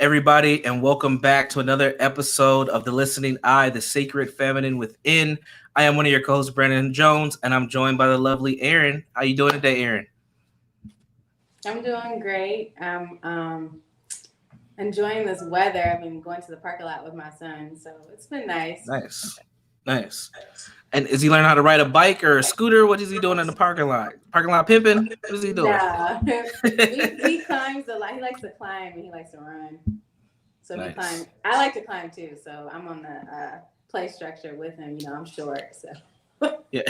everybody, and welcome back to another episode of The Listening Eye, the Sacred Feminine Within. I am one of your co-hosts, Brandon Jones, and I'm joined by the lovely Erin. How you doing today, Erin? I'm doing great. I'm enjoying this weather. I've been going to the park a lot with my son, so it's been nice. Nice, nice. And is he learning how to ride a bike or a scooter? What is he doing in the parking lot? Parking lot pimping? What is he doing? Nah, he climbs a lot. He likes to climb and he likes to run. So he Nice. climbs. I like to climb too. So I'm on the play structure with him. You know, I'm short, so. Yeah.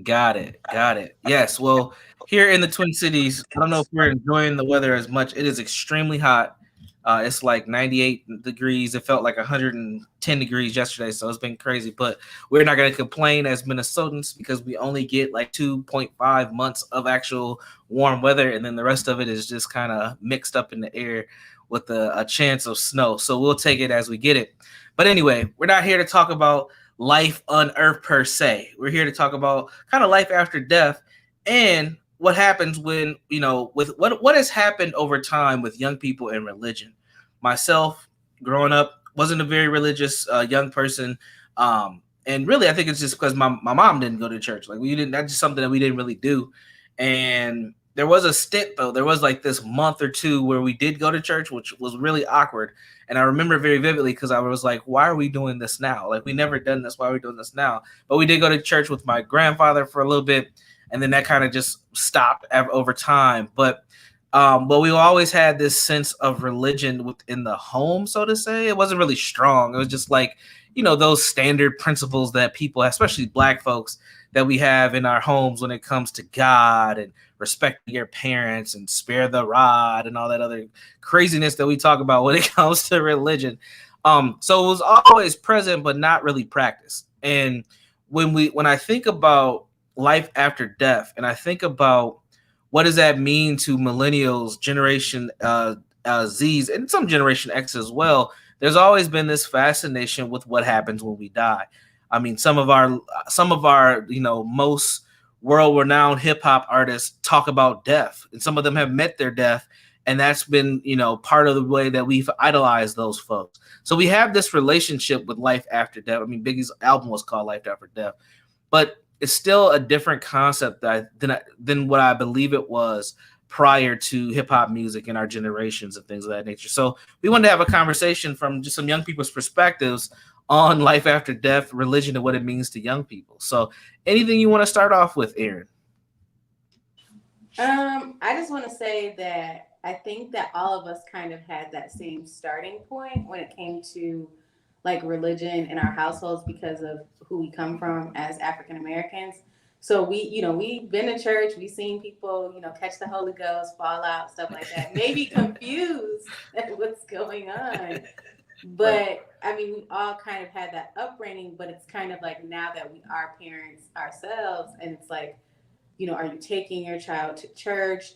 Got it. Got it. Yes. Well, here in the Twin Cities, I don't know if we're enjoying the weather as much. It is extremely hot. It's like 98 degrees. It felt like 110 degrees yesterday, so it's been crazy. But we're not going to complain as Minnesotans because we only get like 2.5 months of actual warm weather, and then the rest of it is just kind of mixed up in the air with a chance of snow. So we'll take it as we get it. But anyway, we're not here to talk about life on Earth per se. We're here to talk about kind of life after death and what happens when, with what has happened over time with young people in religion. Myself, growing up, wasn't a very religious young person. And really, I think it's just because my mom didn't go to church. Like we didn't, that's just something that we didn't really do. And there was a stint though. There was like this month or two where we did go to church, which was really awkward. And I remember very vividly because I was like, why are we doing this now? Like we never done this. Why are we doing this now? But we did go to church with my grandfather for a little bit. And then that kind of just stopped over time. But we always had this sense of religion within the home, so to say. It wasn't really strong. It was just like, those standard principles that people, especially Black folks, that we have in our homes when it comes to God and respecting your parents and spare the rod and all that other craziness that we talk about when it comes to religion. So it was always present, but not really practiced. And when I think about life after death, and I think about what does that mean to millennials, generation Z's, and some generation X as well, there's always been this fascination with what happens when we die. I mean, some of our most world-renowned hip-hop artists talk about death, and some of them have met their death, and that's been, part of the way that we've idolized those folks. So we have this relationship with life after death. I mean, Biggie's album was called Life After Death, but it's still a different concept than what I believe it was prior to hip-hop music in our generations and things of that nature. So we wanted to have a conversation from just some young people's perspectives on life after death, religion, and what it means to young people. So anything you want to start off with, Erin? I just want to say that I think that all of us kind of had that same starting point when it came to like religion in our households because of who we come from as African Americans. So we've been to church, we've seen people, catch the Holy Ghost, fall out, stuff like that. Maybe confused at what's going on. But I mean, we all kind of had that upbringing, but it's kind of like now that we are parents ourselves, and it's like, are you taking your child to church?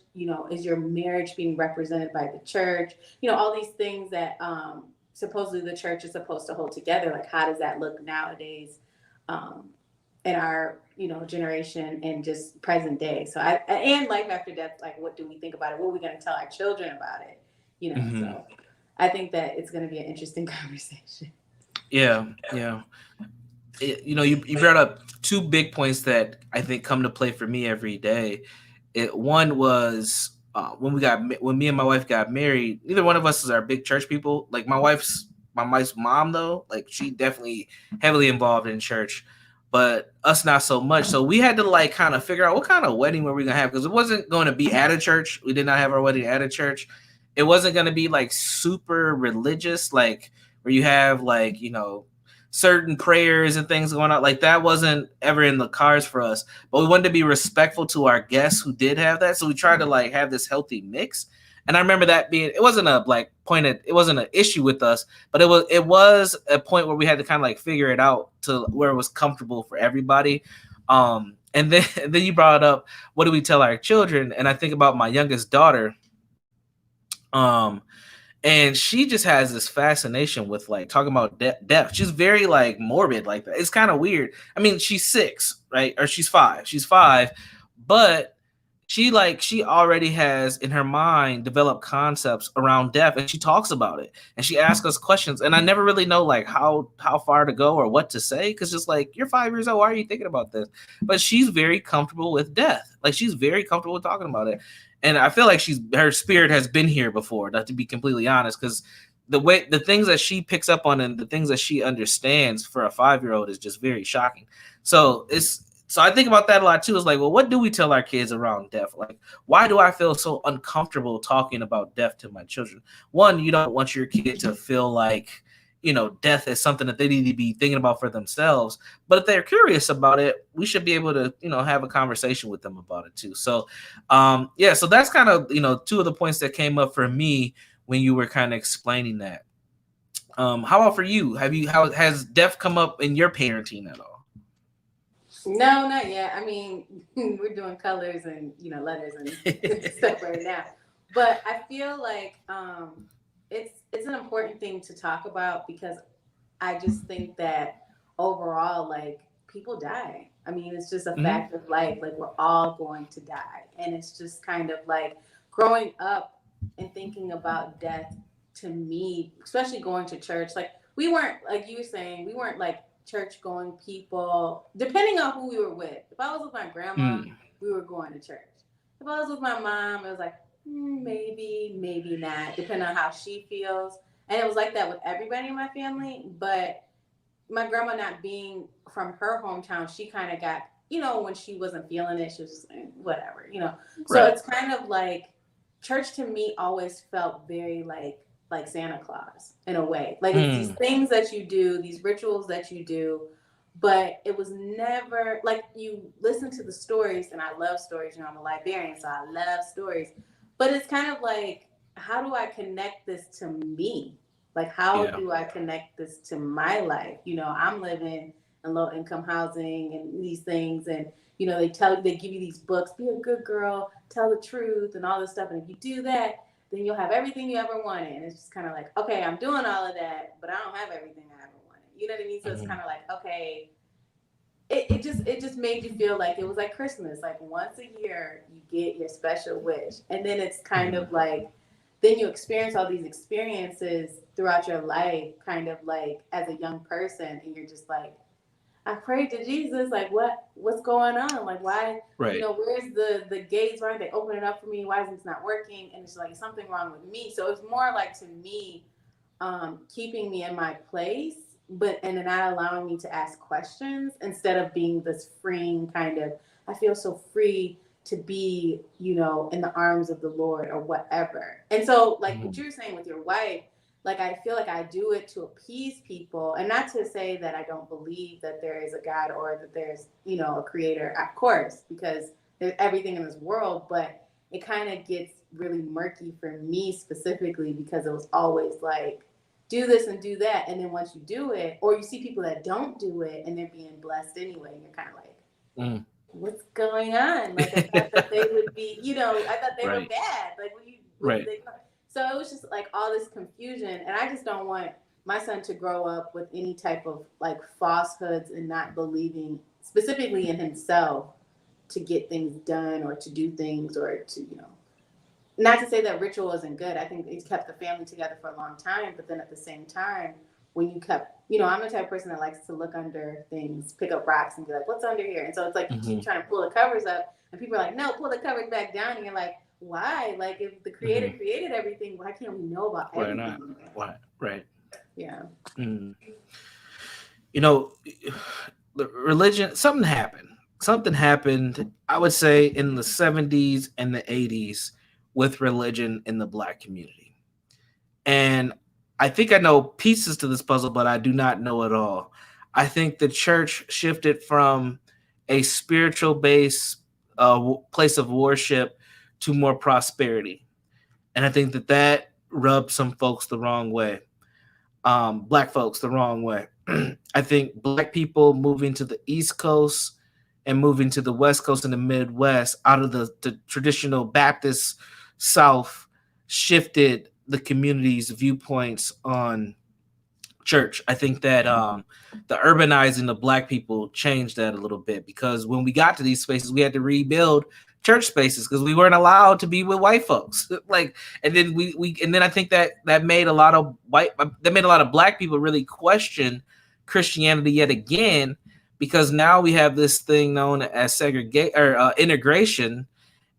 Is your marriage being represented by the church? All these things that supposedly the church is supposed to hold together. Like, how does that look nowadays in our, generation and just present day? So and life after death, like, what do we think about it? What are we going to tell our children about it? So I think that it's going to be an interesting conversation. Yeah. You brought up two big points that I think come to play for me every day. One was when me and my wife got married. Neither one of us are big church people. Like my wife's mom though, like she definitely heavily involved in church, but us not so much. So we had to like kind of figure out what kind of wedding were we gonna have, because it wasn't going to be at a church. We did not have our wedding at a church. It wasn't going to be like super religious, like where you have like, certain prayers and things going on. Like that wasn't ever in the cards for us, but we wanted to be respectful to our guests who did have that. So we tried to like have this healthy mix. And I remember that it wasn't a like it wasn't an issue with us, but it was a point where we had to kind of like figure it out to where it was comfortable for everybody. And then you brought up, what do we tell our children? And I think about my youngest daughter. And she just has this fascination with like talking about death. She's very like morbid like that. It's kind of weird. I mean, she's 6, right? Or she's 5. But she already has in her mind developed concepts around death, and she talks about it and she asks us questions, and I never really know like how far to go or what to say, because it's like, you're 5 years old, why are you thinking about this? But she's very comfortable with death, like she's very comfortable with talking about it, and I feel like her spirit has been here before, not to be completely honest, because the things that she picks up on and the things that she understands for a 5-year-old is just very shocking. So I think about that a lot too. It's like, well, what do we tell our kids around death? Like, why do I feel so uncomfortable talking about death to my children? One, you don't want your kid to feel like, death is something that they need to be thinking about for themselves. But if they're curious about it, we should be able to, have a conversation with them about it too. So, yeah, so that's kind of, two of the points that came up for me when you were kind of explaining that. How about for you? How has death come up in your parenting at all? No, not yet. I mean, we're doing colors and letters and stuff right now. But I feel like it's an important thing to talk about, because I just think that overall, like, people die. I mean, it's just a fact of life. Like, we're all going to die, and it's just kind of like growing up and thinking about death. To me, especially going to church, like, we weren't, like you were saying, we weren't like church going people, depending on who we were with. If I was with my grandma, we were going to church. If I was with my mom, it was like, maybe not, depending on how she feels. And it was like that with everybody in my family. But my grandma not being from her hometown, she kind of got, when she wasn't feeling it, she was just like, whatever. So Right. it's kind of like, church to me always felt very like Santa Claus in a way. Like, it's these things that you do, these rituals that you do, but it was never like, you listen to the stories, and I love stories. I'm a librarian, so I love stories. But it's kind of like, how do I connect this to me? Like, how do I connect this to my life? I'm living in low income housing and these things, and they give you these books, be a good girl, tell the truth, and all this stuff. And if you do that, then you'll have everything you ever wanted. And it's just kind of like, okay, I'm doing all of that, but I don't have everything I ever wanted. You know what I mean? So it's kind of like, okay, it just made you feel like it was like Christmas. Like, once a year you get your special wish. And then it's kind of like, then you experience all these experiences throughout your life, kind of like as a young person, and you're just like, I prayed to Jesus, like, what's going on? Like, why, Right. where's the gates? Why aren't they opening up for me? Why is this not working? And it's like, something wrong with me. So it's more like, to me, keeping me in my place, and not allowing me to ask questions, instead of being this freeing kind of, I feel so free to be, in the arms of the Lord or whatever. And so, like what you were saying with your wife, like, I feel like I do it to appease people, and not to say that I don't believe that there is a God, or that there's, a creator, of course, because there's everything in this world. But it kind of gets really murky for me specifically, because it was always like, do this and do that, and then once you do it, or you see people that don't do it and they're being blessed anyway, and you're kind of like, what's going on? Like, I thought that they would be, I thought they were Right. bad. Like, what Right. did they? So it was just like all this confusion, and I just don't want my son to grow up with any type of like falsehoods, and not believing specifically in himself to get things done, or to do things, or to, not to say that ritual isn't good. I think it's kept the family together for a long time. But then at the same time, when you kept, I'm the type of person that likes to look under things, pick up rocks, and be like, what's under here? And so it's like, you keep trying to pull the covers up, and people are like, no, pull the covers back down. And you're like, why? Like, if the creator created everything, why can't we know about everything? Why not? Why? Right. Yeah. The religion, something happened. Something happened, I would say, in the 70s and the 80s with religion in the Black community. And I think I know pieces to this puzzle, but I do not know it all. I think the church shifted from a spiritual base, place of worship, to more prosperity. And I think that rubbed some folks the wrong way. Black folks the wrong way. I think Black people moving to the East Coast and moving to the West Coast and the Midwest out of the traditional Baptist South shifted the community's viewpoints on church. I think that the urbanizing of Black people changed that a little bit, because when we got to these spaces, we had to rebuild church spaces because we weren't allowed to be with white folks. Like, and then and then I think that made a lot of black people really question Christianity yet again, because now we have this thing known as segregate or integration,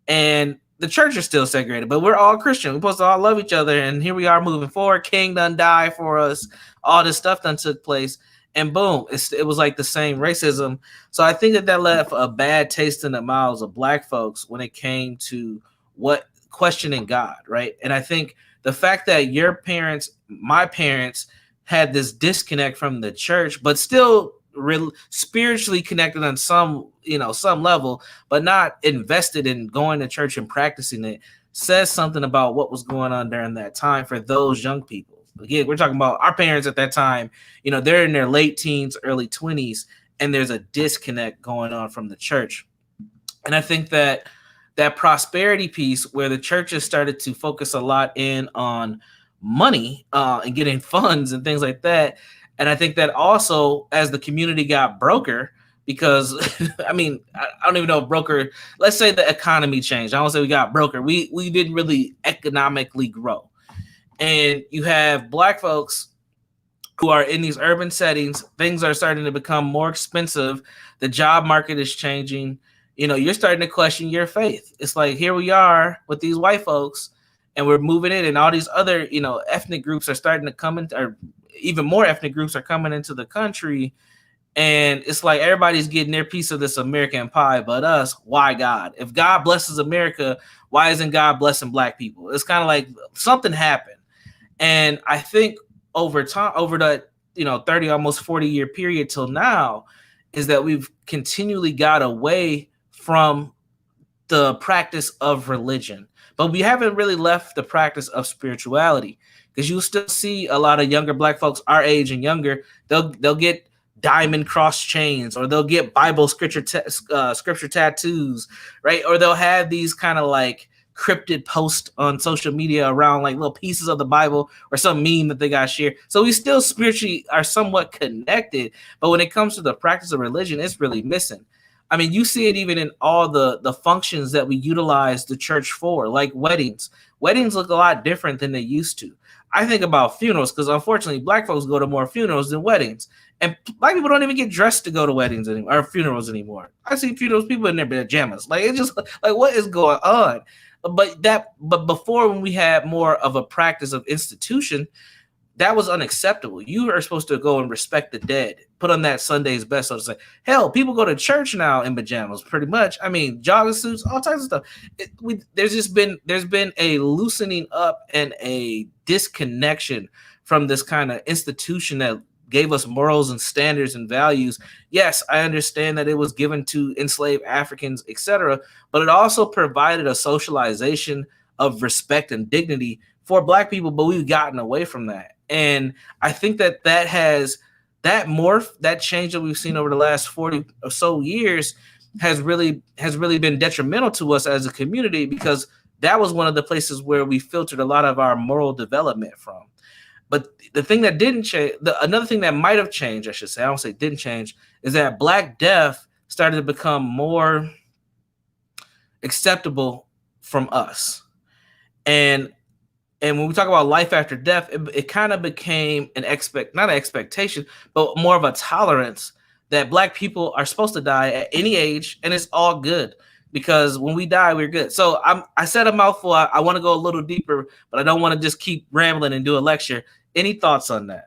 and the church is still segregated, but we're all Christian. We're supposed to all love each other, and here we are moving forward. King done died for us. All this stuff done took place, and boom, it was like the same racism. So I think that left a bad taste in the mouths of black folks when it came to what questioning God, right? And I think the fact that your parents, my parents, had this disconnect from the church, but still spiritually connected on some level, but not invested in going to church and practicing it, says something about what was going on during that time for those young people. Again, we're talking about our parents at that time. They're in their late teens, early 20s, and there's a disconnect going on from the church. And I think that prosperity piece, where the churches started to focus a lot in on money and getting funds and things like that. And I think that also, as the community got broker, because I mean, I don't even know if broker, let's say the economy changed. I don't say we got broker. We didn't really economically grow. And you have black folks who are in these urban settings. Things are starting to become more expensive. The job market is changing. You're starting to question your faith. It's like, here we are with these white folks, and we're moving in, and all these other, ethnic groups are starting to come in, or even more ethnic groups are coming into the country. And it's like everybody's getting their piece of this American pie, but us. Why God? If God blesses America, why isn't God blessing black people? It's kind of like something happened. And I think over time, over the 30, almost 40-year period till now, is that we've continually got away from the practice of religion, but we haven't really left the practice of spirituality, because you'll still see a lot of younger black folks our age and younger. They'll get diamond cross chains, or they'll get Bible scripture tattoos, right? Or they'll have these kind of like cryptid posts on social media around like little pieces of the Bible or some meme that they got shared. So we still spiritually are somewhat connected, but when it comes to the practice of religion, it's really missing. I mean, you see it even in all the functions that we utilize the church for, like weddings. Weddings look a lot different than they used to. I think about funerals, because unfortunately, black folks go to more funerals than weddings. And black people don't even get dressed to go to weddings anymore, or funerals anymore. I see funerals, people in their pajamas. Like, it's just like, what is going on? But before, when we had more of a practice of institution, that was unacceptable. You are supposed to go and respect the dead, put on that Sunday's best, so to say. Hell, people go to church now in pajamas, pretty much. I mean, jogging suits, all types of stuff. There's been a loosening up and a disconnection from this kind of institution that gave us morals and standards and values. Yes, I understand that it was given to enslaved Africans, etc., but it also provided a socialization of respect and dignity for black people, but we've gotten away from that. And I think that that change that we've seen over the last 40 or so years has really been detrimental to us as a community, because that was one of the places where we filtered a lot of our moral development from. But the thing that didn't change, another thing that might have changed, I should say, I don't say didn't change, is that Black death started to become more acceptable from us. And when we talk about life after death, it kind of became not an expectation, but more of a tolerance that Black people are supposed to die at any age, and it's all good, because when we die, we're good. So I said a mouthful. I want to go a little deeper, but I don't want to just keep rambling and do a lecture. Any thoughts on that?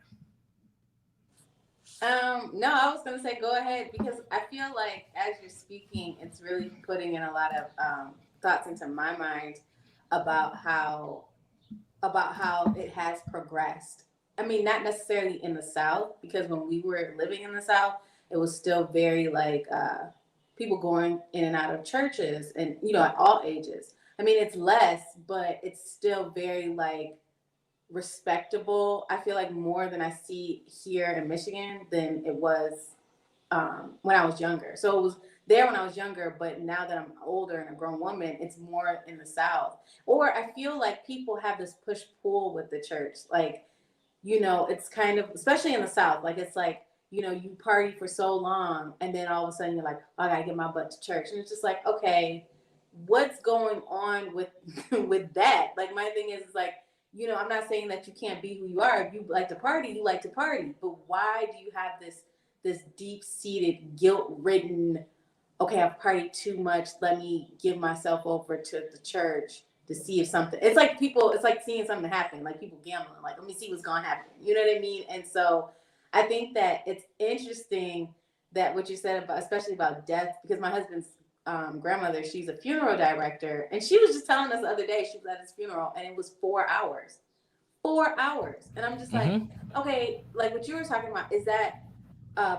No, I was gonna say go ahead, because I feel like as you're speaking, it's really putting in a lot of thoughts into my mind about how it has progressed. I mean, not necessarily in the South, because when we were living in the South, it was still very like people going in and out of churches, and at all ages. I mean, it's less, but it's still very like respectable. I feel like more than I see here in Michigan than it was when I was younger. So it was there when I was younger, but now that I'm older and a grown woman, it's more in the South. Or I feel like people have this push pull with the church. Like, it's kind of, especially in the South, like it's like, you party for so long, and then all of a sudden you're like, oh, I gotta get my butt to church. And it's just like, okay, what's going on with with that? Like my thing is like, I'm not saying that you can't be who you are. If you like to party, you like to party. But why do you have this deep seated, guilt ridden, okay, I've partied too much. Let me give myself over to the church to see if something. It's like seeing something happen, like people gambling. Like, let me see what's gonna happen. You know what I mean? And so, I think that it's interesting that what you said about, especially about death, because my husband's grandmother, she's a funeral director, and she was just telling us the other day she was at his funeral, and it was 4 hours, 4 hours, and I'm just like, Mm-hmm. okay, like what you were talking about, is that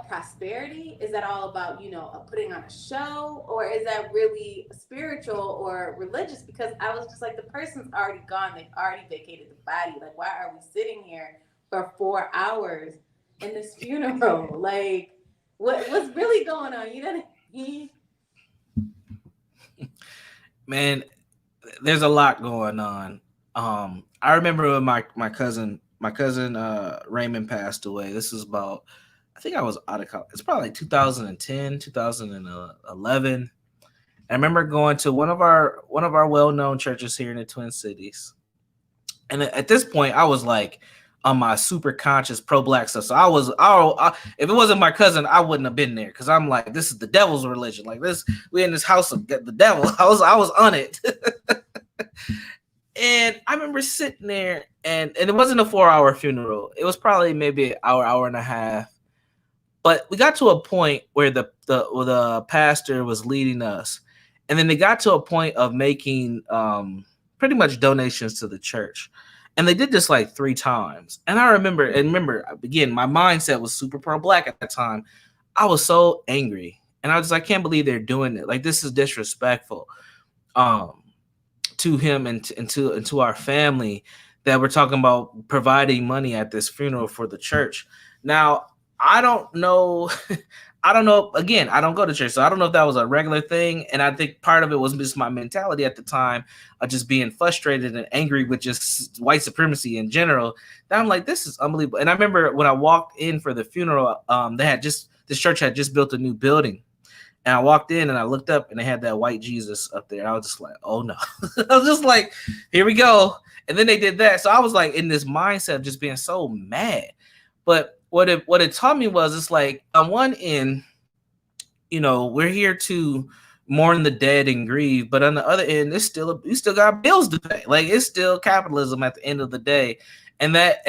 prosperity? Is that all about, putting on a show, or is that really spiritual or religious? Because I was just like, the person's already gone. They've already vacated the body. Like, why are we sitting here for 4 hours in this funeral? Like, what's really going on? You know what I mean? Man, there's a lot going on. I remember when my cousin Raymond passed away. This was about, I think I was out of college. It's probably like 2010, 2011. And I remember going to one of our well-known churches here in the Twin Cities. And at this point, I was like on my super conscious pro-black stuff. So if it wasn't my cousin, I wouldn't have been there, because I'm like, this is the devil's religion. Like this, we in this house of the devil. I was on it. And I remember sitting there, and it wasn't a 4 hour funeral. It was probably maybe an hour and a half. But we got to a point where the pastor was leading us, and then they got to a point of making pretty much donations to the church, and they did this like 3 times. And I remember again, my mindset was super pro black at that time. I was so angry, and I was like, I can't believe they're doing it. Like this is disrespectful. Um, to him and to our family, that we're talking about providing money at this funeral for the church. Now, I don't know. I don't know. Again, I don't go to church, so I don't know if that was a regular thing. And I think part of it was just my mentality at the time of just being frustrated and angry with just white supremacy in general. That I'm like, this is unbelievable. And I remember when I walked in for the funeral, this church had just built a new building. And I walked in and I looked up and they had that white Jesus up there. I was just like, oh no. I was just like, here we go. And then they did that. So I was like in this mindset of just being so mad. But what it taught me was, it's like, on one end, we're here to mourn the dead and grieve, but on the other end, we still got bills to pay. Like, it's still capitalism at the end of the day. And I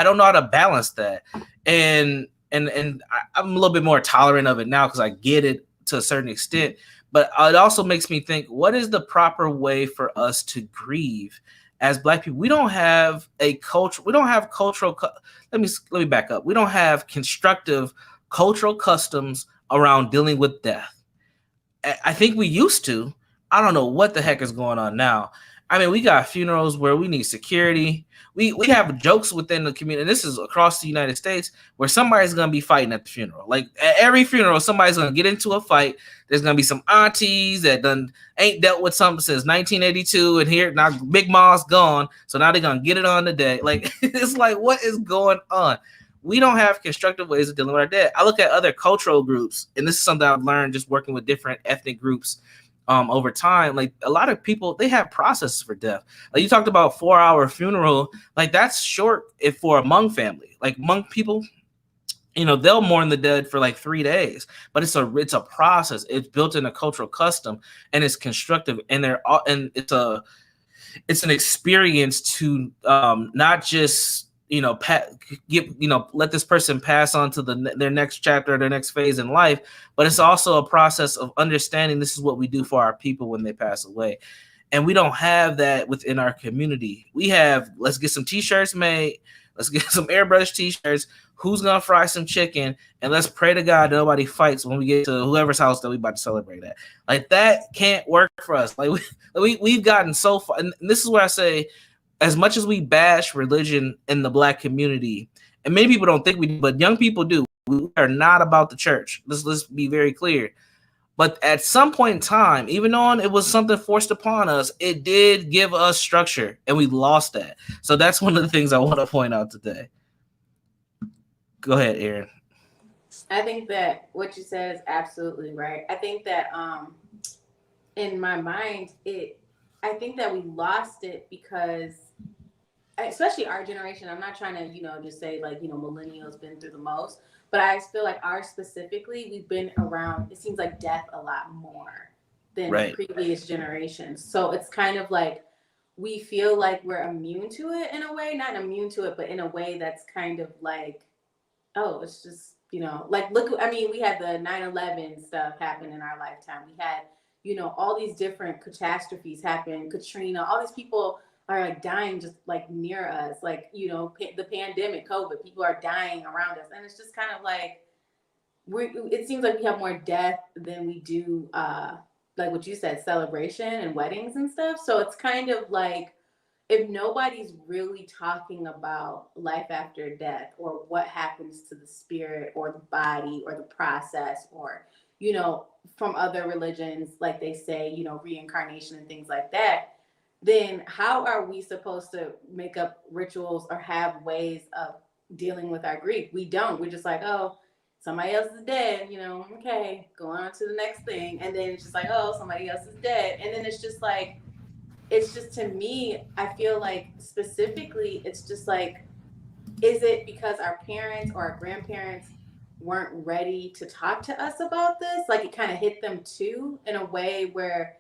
don't know how to balance that. I'm a little bit more tolerant of it now because I get it to a certain extent. But it also makes me think, what is the proper way for us to grieve as Black people? We don't have a culture. We don't have cultural. Let me back up. We don't have constructive cultural customs around dealing with death. I think we used to. I don't know what the heck is going on now. I mean, we got funerals where we need security. We have jokes within the community, and this is across the United States, where somebody's gonna be fighting at the funeral. Like, at every funeral, somebody's gonna get into a fight. There's gonna be some aunties that done ain't dealt with something since 1982, and here now Big Ma's gone, so now they're gonna get it on today. Like, it's like, what is going on? We don't have constructive ways of dealing with our dead. I look at other cultural groups, and this is something I've learned just working with different ethnic groups over time. Like, a lot of people, they have processes for death. Like, you talked about 4 hour funeral, like that's short if for a Hmong family. Like, Hmong people, they'll mourn the dead for like 3 days, but it's a process. It's built in a cultural custom, and it's constructive, and it's an experience to not just let this person pass on to their next chapter or their next phase in life, but it's also a process of understanding this is what we do for our people when they pass away. And we don't have that within our community. We have, let's get some t-shirts made, let's get some airbrush t-shirts, who's gonna fry some chicken, and let's pray to God nobody fights when we get to whoever's house that we about to celebrate at. Like, that can't work for us. Like, we've gotten so far, and this is where I say, as much as we bash religion in the Black community, and many people don't think we do, but young people do. We are not about the church. Let's be very clear. But at some point in time, even though it was something forced upon us, it did give us structure, and we lost that. So that's one of the things I want to point out today. Go ahead, Aaron. I think that what you said is absolutely right. I think that in my mind, I think that we lost it because, especially our generation, I'm not trying to, just say like, millennials been through the most, but I feel like ours specifically, we've been around, it seems like death a lot more than Right. previous generations. So it's kind of like we feel like we're immune to it in a way, not immune to it, but in a way that's kind of like, oh, it's just, like, look, I mean, we had the 9/11 stuff happen in our lifetime. We had, all these different catastrophes happen, Katrina, all these people are like dying just like near us, like, the pandemic, COVID, people are dying around us. And it's just kind of like, it seems like we have more death than we do, like what you said, celebration and weddings and stuff. So it's kind of like, if nobody's really talking about life after death or what happens to the spirit or the body or the process or, from other religions, like they say, reincarnation and things like that, then how are we supposed to make up rituals or have ways of dealing with our grief? We don't. We're just like, oh, somebody else is dead, okay, go on to the next thing. And then it's just like, oh, somebody else is dead. And then it's just, to me, I feel like specifically, it's just like, is it because our parents or our grandparents weren't ready to talk to us about this? Like it kind of hit them too in a way where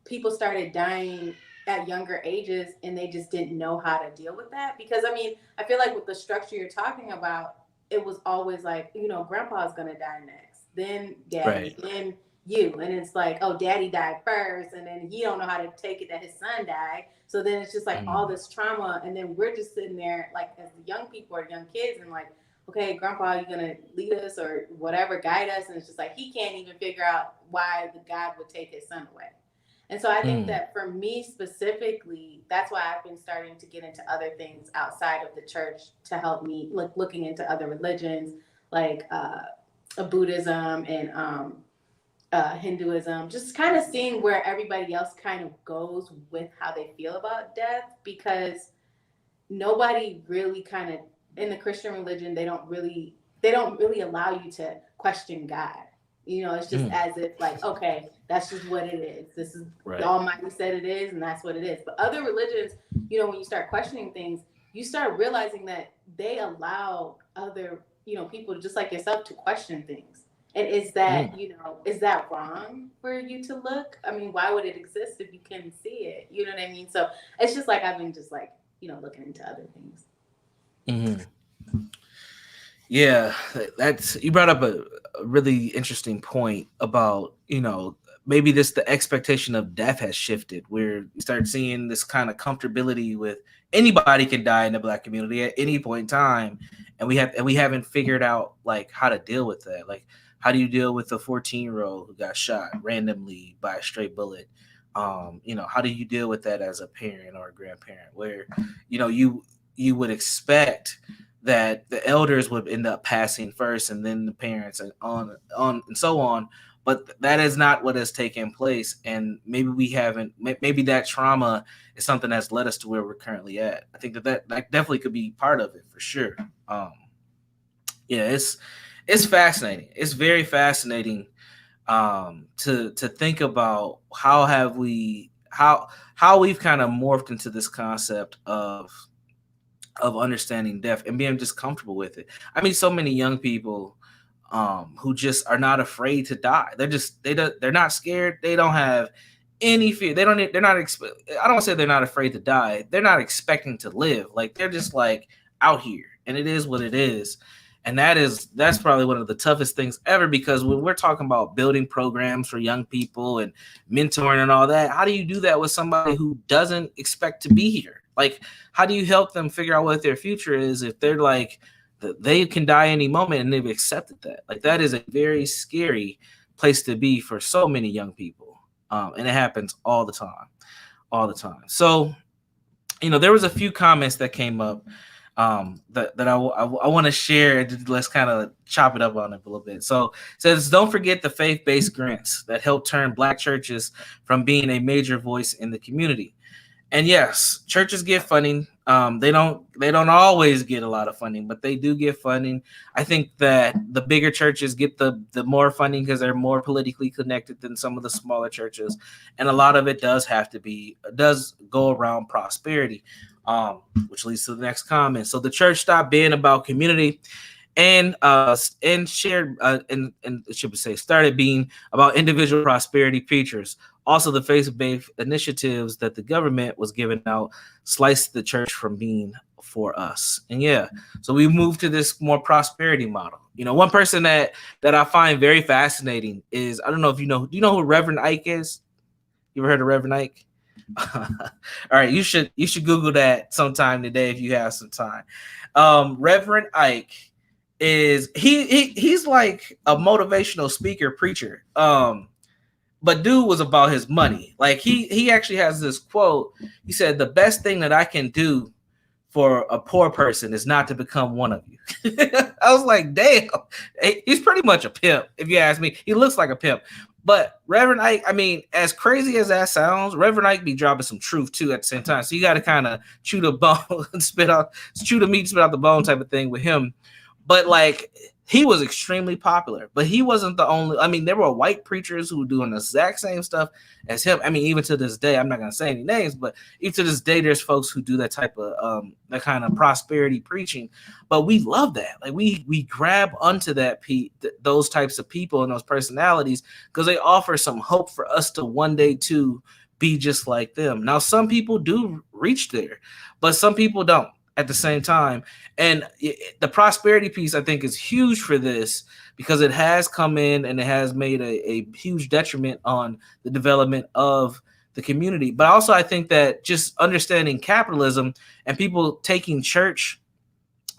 people started dying at younger ages and they just didn't know how to deal with that. Because I mean, I feel like with the structure you're talking about, it was always like, grandpa's gonna die next, then daddy, Right. then you. And it's like, oh, daddy died first, and then he don't know how to take it that his son died. So then it's just like all Mm. this trauma, and then we're just sitting there like as the young people or young kids, and like, okay, grandpa, you gonna lead us or whatever, guide us? And it's just like he can't even figure out why the God would take his son away. And so I think Mm. that for me specifically, that's why I've been starting to get into other things outside of the church to help me, like looking into other religions, like Buddhism and Hinduism, just kind of seeing where everybody else kind of goes with how they feel about death, because nobody really kind of, in the Christian religion, they don't really allow you to question God. It's just Mm. as if like, okay, that's just what it is. This is the Right. Almighty said it is, and that's what it is. But other religions, when you start questioning things, you start realizing that they allow other, people just like yourself to question things. And Mm. is that wrong for you to look? I mean, why would it exist if you can see it? You know what I mean? So it's just like I've been just like, looking into other things. Mm. Yeah, that's you brought up a really interesting point about, maybe this the expectation of death has shifted where you start seeing this kind of comfortability with anybody can die in the black community at any point in time, and we haven't figured out like how to deal with that. Like how do you deal with a 14-year-old who got shot randomly by a stray bullet? How do you deal with that as a parent or a grandparent where, you would expect that the elders would end up passing first and then the parents and on and so on, but that is not what has taken place, and maybe we haven't maybe that trauma is something that's led us to where we're currently at. I think that definitely could be part of it for sure. um yeah, it's fascinating, it's very fascinating, to think about how we've kind of morphed into this concept of understanding death and being just comfortable with it. I mean, so many young people who just are not afraid to die. They're not scared. They don't have any fear. They're not I don't want to say they're not afraid to die. They're not expecting to live. Like they're just like out here and it is what it is. And that's probably one of the toughest things ever, because when we're talking about building programs for young people and mentoring and all that, how do you do that with somebody who doesn't expect to be here? Like, how do you help them figure out what their future is if they're like they can die any moment and they've accepted that? Like that is a very scary place to be for so many young people, and it happens all the time. So there was a few comments that came up, that I want to share. Let's kind of chop it up on it a little bit. So it says, don't forget the faith-based grants that help turn Black churches from being a major voice in the community. And yes, churches get funding. They don't always get a lot of funding, but they do get funding. I think that the bigger churches get the more funding because they're more politically connected than some of the smaller churches, and a lot of it does go around prosperity, which leads to the next comment. So the church stopped being about community and shared and should we say started being about individual prosperity preachers. Also, the faith-based initiatives that the government was giving out sliced the church from being for us. And yeah, so we moved to this more prosperity model. One person that I find very fascinating is, I don't know if you know. Do you know who Reverend Ike is? You ever heard of Reverend Ike? All right, you should Google that sometime today if you have some time. Reverend Ike is he's like a motivational speaker preacher. But dude was about his money. Like he actually has this quote. He said, "The best thing that I can do for a poor person is not to become one of you." I was like, damn, he's pretty much a pimp, if you ask me. He looks like a pimp. But Reverend Ike, I mean, as crazy as that sounds, Reverend Ike be dropping some truth too at the same time. So you got to kind of chew the bone, chew the meat, spit out the bone type of thing with him. But like, he was extremely popular, but he wasn't the only. I mean, there were white preachers who were doing the exact same stuff as him. I mean, even to this day, I'm not gonna say any names, but even to this day, there's folks who do that type of that kind of prosperity preaching. But we love that. Like we grab onto those types of people and those personalities because they offer some hope for us to one day too be just like them. Now, some people do reach there, but some people don't at the same time. And the prosperity piece, I think, is huge for this because it has come in and it has made a huge detriment on the development of the community. But also, I think that just understanding capitalism and people taking church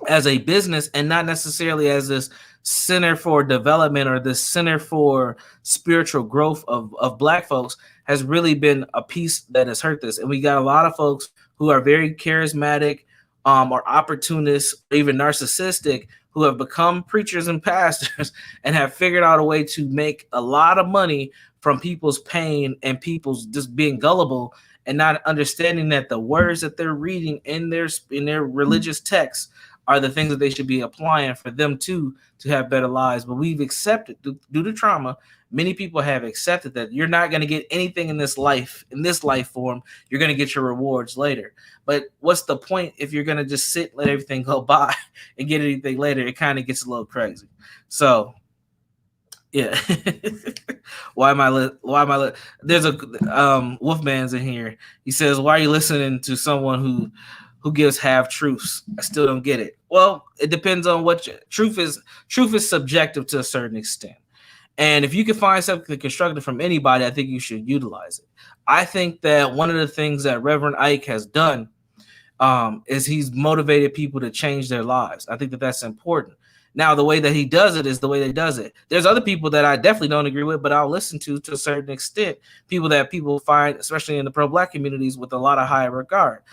as a business and not necessarily as this center for development or this center for spiritual growth of black folks has really been a piece that has hurt this. And we got a lot of folks who are very charismatic, or opportunists, or even narcissistic, who have become preachers and pastors and have figured out a way to make a lot of money from people's pain and people's just being gullible and not understanding that the words that they're reading in their religious texts are the things that they should be applying for them to have better lives. But we've accepted, due to trauma, many people have accepted that you're not going to get anything in this life form. You're going to get your rewards later. But what's the point if you're going to just sit, let everything go by and get anything later? It kind of gets a little crazy. So yeah. There's a Wolfman's in here. He says, why are you listening to someone who gives half truths? I still don't get it. Well, it depends on what truth is. Truth is subjective to a certain extent. And if you can find something constructive from anybody, I think you should utilize it. I think that one of the things that Reverend Ike has done, is he's motivated people to change their lives. I think that that's important. Now, the way that he does it is the way that he does it. There's other people that I definitely don't agree with, but I'll listen to a certain extent. People that people find, especially in the pro-black communities, with a lot of high regard.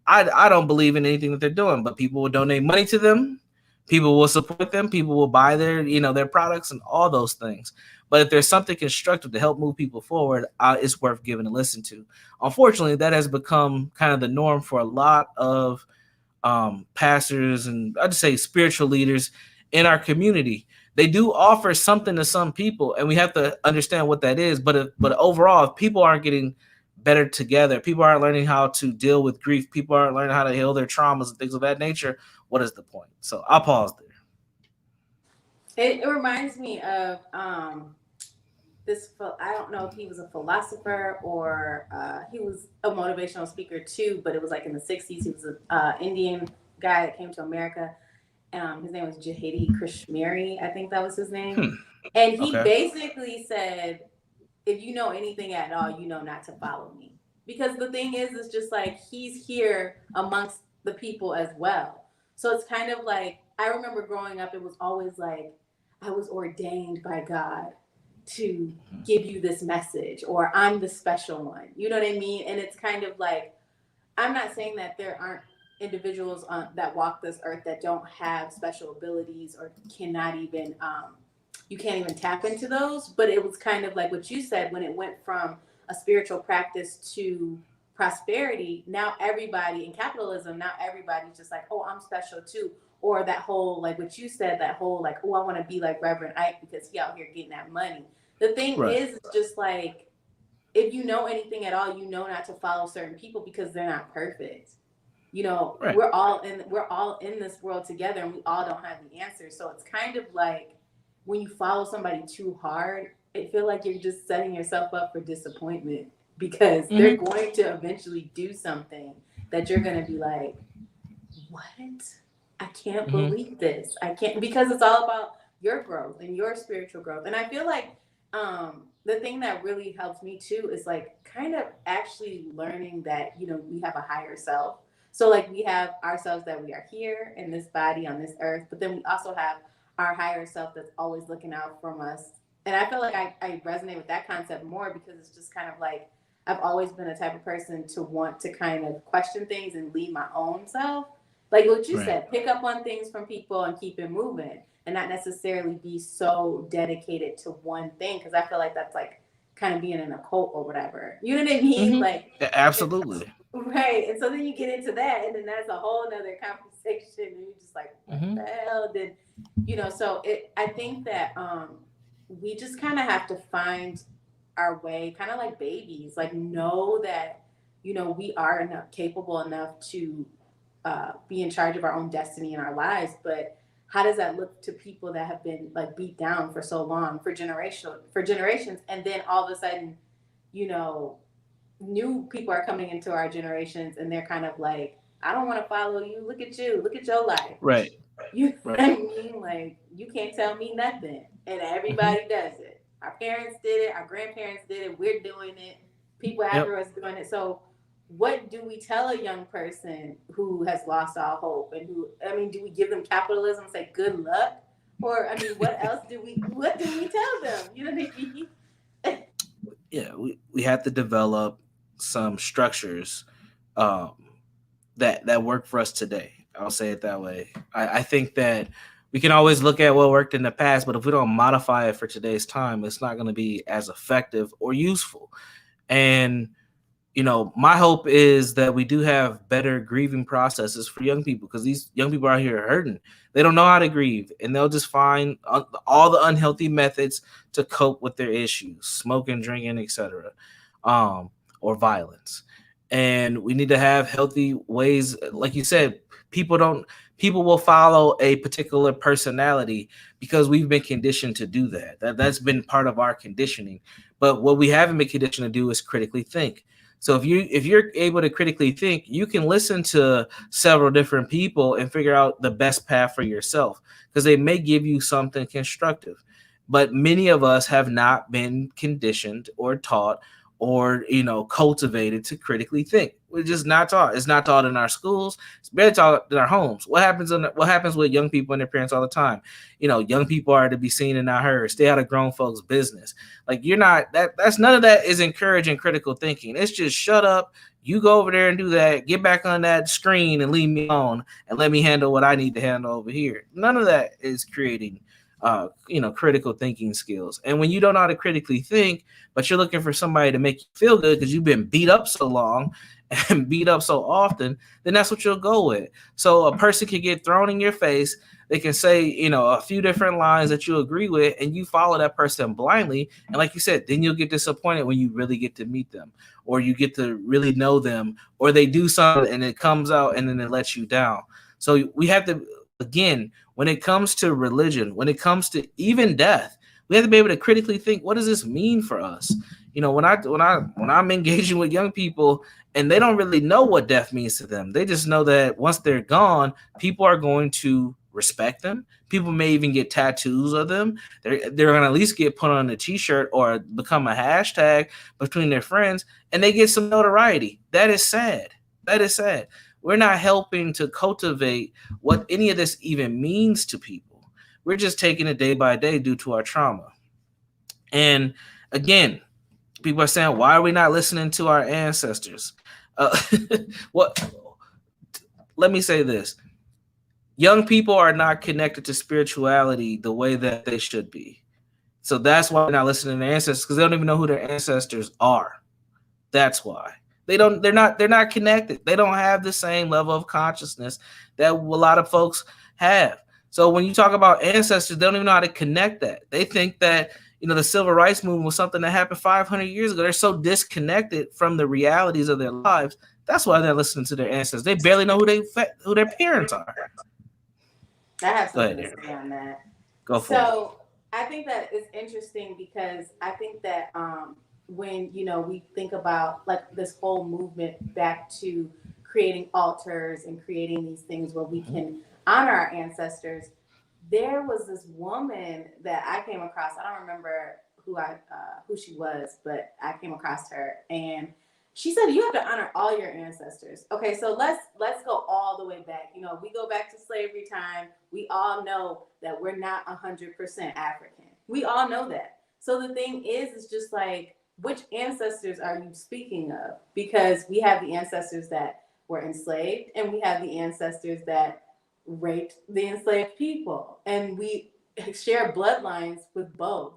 I don't believe in anything that they're doing, but people will donate money to them. People will support them. People will buy their products and all those things. But if there's something constructive to help move people forward, it's worth giving a listen to. Unfortunately, that has become kind of the norm for a lot of pastors and I'd say spiritual leaders in our community. They do offer something to some people, and we have to understand what that is. But overall, if people aren't getting better together, people aren't learning how to deal with grief, people aren't learning how to heal their traumas and things of that nature, what is the point? So I'll pause there. It reminds me of this. I don't know if he was a philosopher or he was a motivational speaker too, but it was like in the 60s. He was an Indian guy that came to America. His name was Jahidi Krishmiri, I think that was his name. And he basically said, if you know anything at all, you know not to follow me. Because the thing is, it's just like he's here amongst the people as well. So it's kind of like, I remember growing up, it was always like, I was ordained by God to give you this message, or I'm the special one. You know what I mean? And it's kind of like, I'm not saying that there aren't individuals that walk this earth that don't have special abilities or cannot even, you can't even tap into those. But it was kind of like what you said when it went from a spiritual practice to prosperity, now everybody in capitalism, now everybody's just like, oh, I'm special too. Or that whole, like what you said, that whole like, oh, I want to be like Reverend Ike because he out here getting that money. The thing Right. is, it's just like, if you know anything at all, you know not to follow certain people because they're not perfect. You know, Right. we're all in this world together, and we all don't have the answers. So it's kind of like when you follow somebody too hard, it feel like you're just setting yourself up for disappointment because they're Mm-hmm. going to eventually do something that you're going to be like, what? I can't Mm-hmm. believe this. I can't, because it's all about your growth and your spiritual growth. And I feel like the thing that really helps me too is like kind of actually learning that, you know, we have a higher self. So like we have ourselves that we are here in this body on this earth, but then we also have our higher self that's always looking out from us. And I feel like I resonate with that concept more because it's just kind of like I've always been a type of person to want to kind of question things and lead my own self. Like what you Right. said, pick up on things from people and keep it moving and not necessarily be so dedicated to one thing. Cause I feel like that's like kind of being in a cult or whatever. You know what I mean? Mm-hmm. Like, Absolutely. right. And so then you get into that and then that's a whole nother conversation. And you're just like, what Mm-hmm. the hell did, you know, so I think that we just kind of have to find our way, kind of like babies, like know that, you know, we are enough, capable enough to be in charge of our own destiny in our lives. But how does that look to people that have been like beat down for so long, for generations, and then all of a sudden, you know, new people are coming into our generations, and they're kind of like, I don't want to follow you. Look at you. Look at your life. Right. You know what Right. I mean? Like you can't tell me nothing, and Mm-hmm. everybody does it. Our parents did it. Our grandparents did it. We're doing it. People Yep. after us doing it. So what do we tell a young person who has lost all hope and who, I mean, do we give them capitalism and say good luck, or I mean what do we tell them, you know what I mean? Yeah. We have to develop some structures um, that work for us today. I'll say it that way. I think that we can always look at what worked in the past, but if we don't modify it for today's time, it's not going to be as effective or useful. And my hope is that we do have better grieving processes for young people because these young people out here are hurting. They don't know how to grieve, and they'll just find all the unhealthy methods to cope with their issues, smoking, drinking, etc., um, or violence. And we need to have healthy ways, like you said. People don't. People will follow a particular personality because we've been conditioned to do that. That's been part of our conditioning. But what we haven't been conditioned to do is critically think. So if you're able to critically think, you can listen to several different people and figure out the best path for yourself because they may give you something constructive. But many of us have not been conditioned or taught or cultivated to critically think. We're just not taught. It's not taught in our schools. It's barely taught in our homes. What happens with young people and their parents all the time? Young people are to be seen and not heard. Stay out of grown folks' business. Like you're not that's none of that is encouraging critical thinking. It's just shut up. You go over there and do that. Get back on that screen and leave me alone and let me handle what I need to handle over here. None of that is creating critical thinking skills. And when you don't know how to critically think, but you're looking for somebody to make you feel good because you've been beat up so long and beat up so often, then that's what you'll go with. So a person can get thrown in your face. They can say, a few different lines that you agree with, and you follow that person blindly. And like you said, then you'll get disappointed when you really get to meet them, or you get to really know them, or they do something and it comes out and then it lets you down. So we have to, again, when it comes to religion, when it comes to even death, we have to be able to critically think, what does this mean for us? When I'm engaging with young people and they don't really know what death means to them, they just know that once they're gone, people are going to respect them. People may even get tattoos of them. They're going to at least get put on a t-shirt or become a hashtag between their friends, and they get some notoriety. That is sad. That is sad. We're not helping to cultivate what any of this even means to people. We're just taking it day by day due to our trauma. And again, people are saying, why are we not listening to our ancestors? Uh, what? Let me say this. Young people are not connected to spirituality the way that they should be. So that's why they're not listening to their ancestors, because they don't even know who their ancestors are. That's why. They're not connected. They don't have the same level of consciousness that a lot of folks have. So when you talk about ancestors, they don't even know how to connect that. They think that the civil rights movement was something that happened 500 years ago. They're so disconnected from the realities of their lives. That's why they're listening to their ancestors. They barely know who their parents are. I have Go something ahead, to Aaron. say on that. Go for it. So I think that it's interesting because I think that when we think about like this whole movement back to creating altars and creating these things where we can honor our ancestors, there was this woman that I came across. I don't remember who she was, but I came across her, and she said you have to honor all your ancestors. Okay, so let's go all the way back. We go back to slavery time. We all know that we're not 100% African. We all know that. So the thing is just like, which ancestors are you speaking of? Because we have the ancestors that were enslaved, and we have the ancestors that raped the enslaved people, and we share bloodlines with both.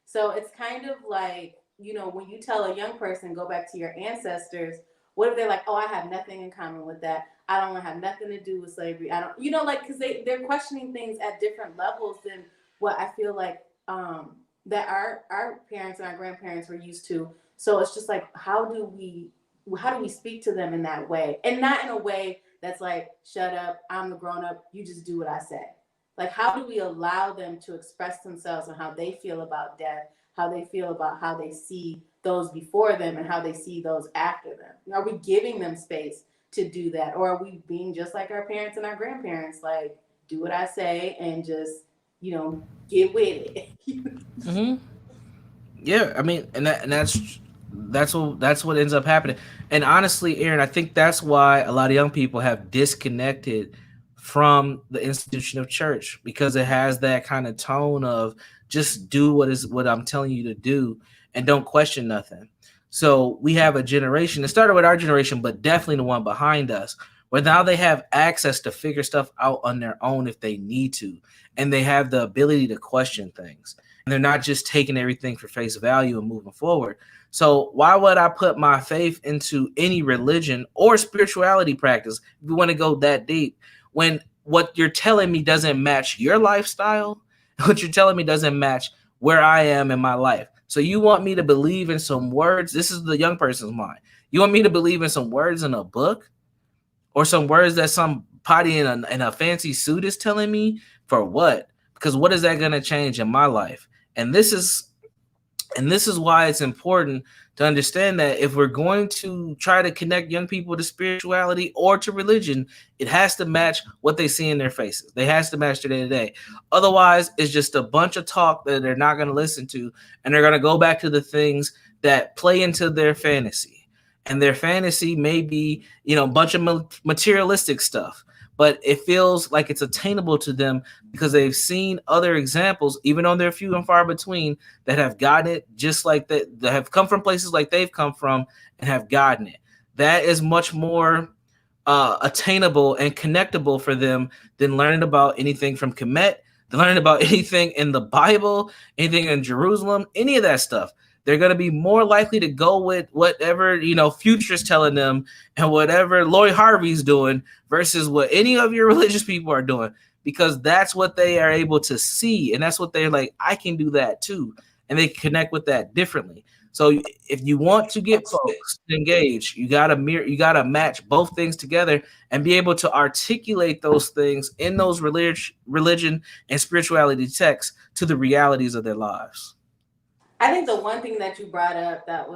So it's kind of like, when you tell a young person go back to your ancestors, what if they're like, oh, I have nothing in common with that, I don't have nothing to do with slavery, I don't, like, because they're questioning things at different levels than what I feel like that our parents and our grandparents were used to. So it's just like, how do we speak to them in that way, and not in a way that's like, shut up, I'm the grown up, you just do what I say. Like, how do we allow them to express themselves and how they feel about death, how they feel about how they see those before them and how they see those after them? Are we giving them space to do that, or are we being just like our parents and our grandparents, like, do what I say and just get with it? Mm-hmm. Yeah, I mean, and that's what ends up happening. And honestly, Aaron, I think that's why a lot of young people have disconnected from the institution of church, because it has that kind of tone of just do what I'm telling you to do and don't question nothing. So we have a generation. It started with our generation, but definitely the one behind us, where now they have access to figure stuff out on their own if they need to, and they have the ability to question things, and they're not just taking everything for face value and moving forward. So why would I put my faith into any religion or spirituality practice, if you want to go that deep, when what you're telling me doesn't match your lifestyle, what you're telling me doesn't match where I am in my life? So you want me to believe in some words? This is the young person's mind. You want me to believe in some words in a book, or some words that some potty in a fancy suit is telling me? For what? Because what is that going to change in my life? And this is why it's important to understand that if we're going to try to connect young people to spirituality or to religion, it has to match what they see in their faces. They has to match their day to day. Otherwise, it's just a bunch of talk that they're not going to listen to, and they're going to go back to the things that play into their fantasy. And their fantasy may be, a bunch of materialistic stuff, but it feels like it's attainable to them because they've seen other examples, even though they're few and far between, that have gotten it just like that have come from places like they've come from and have gotten it. That is much more attainable and connectable for them than learning about anything from Kemet, than learning about anything in the Bible, anything in Jerusalem, any of that stuff. They're going to be more likely to go with whatever, Future's telling them and whatever Lori Harvey's doing versus what any of your religious people are doing, because that's what they are able to see. And that's what they're like, I can do that too. And they connect with that differently. So if you want to get folks to engage, you gotta match both things together and be able to articulate those things in those religion and spirituality texts to the realities of their lives. I think the one thing that you brought up that